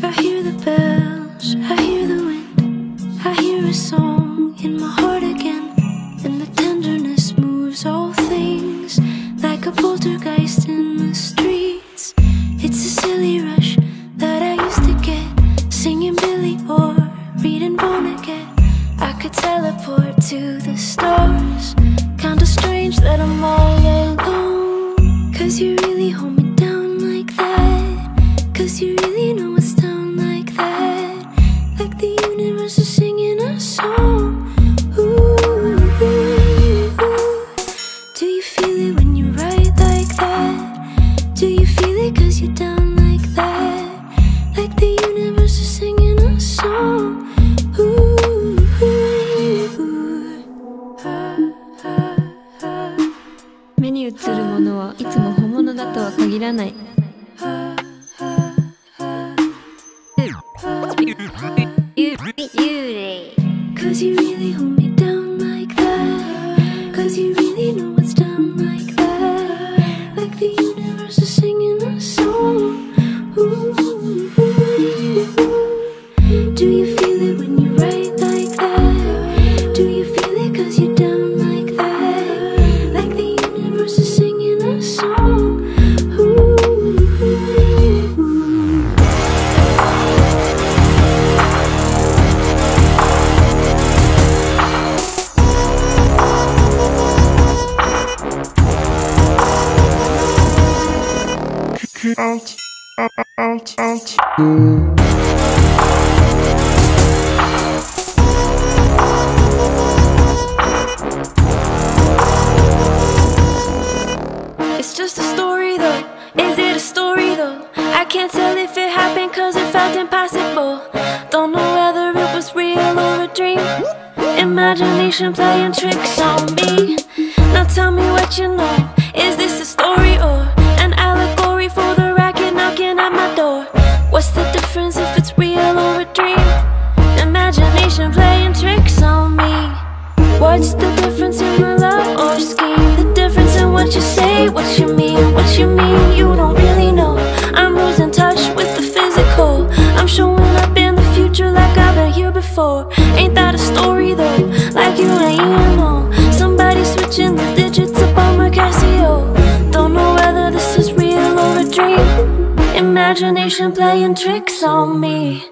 I hear the bells, I hear the wind, I hear a song in my heart again, and the tenderness moves all things like a poltergeist in the streets. It's a silly rush that I used to get, singing Billy or reading Vonnegut. I could teleport to the stars. Kinda strange that I'm all alone, 'cause you really hold me down like that, 'cause you really know it's down like that, like the universe is singing a song. Ooh, do you feel it when you write like that? Do you feel it 'cause you're down like that, like the universe is singing a song? Ooh,目に映るものはいつも本物だとは限らない。Cause you really hold me down like that, 'cause you really know it's down like that, like the universe is singing a song. Ooh, do you feel it when you write like that? Do you feel it 'cause you're down like that, like the universe is singing a song. Ooh. Out. It's just a story though. Is it a story though? I can't tell if it happened 'cause it felt impossible. Don't know whether it was real or a dream. Imagination playing tricks on me. Now tell me what you know. Is this a story or an allegory for the racket knocking at my door? What's the difference if it's real or a dream? Imagination playing tricks on me. What's the difference in my love or scheme? The difference in what you say, what you mean, what you mean. You don't really know. I'm losing touch with the physical. I'm showing up in the future like I've been here before. Ain't that a story though? Like you ain't even know. Somebody switching the digits up on my Casio. Don't know whether this is real or a dream. Imagination playing tricks on me.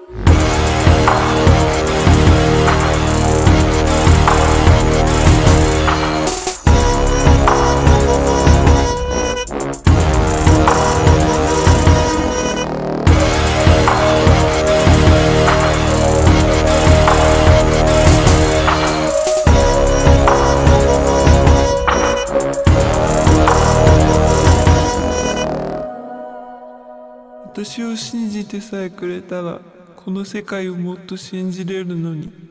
私を信じてさえくれたらこの世界をもっと信じれるのに。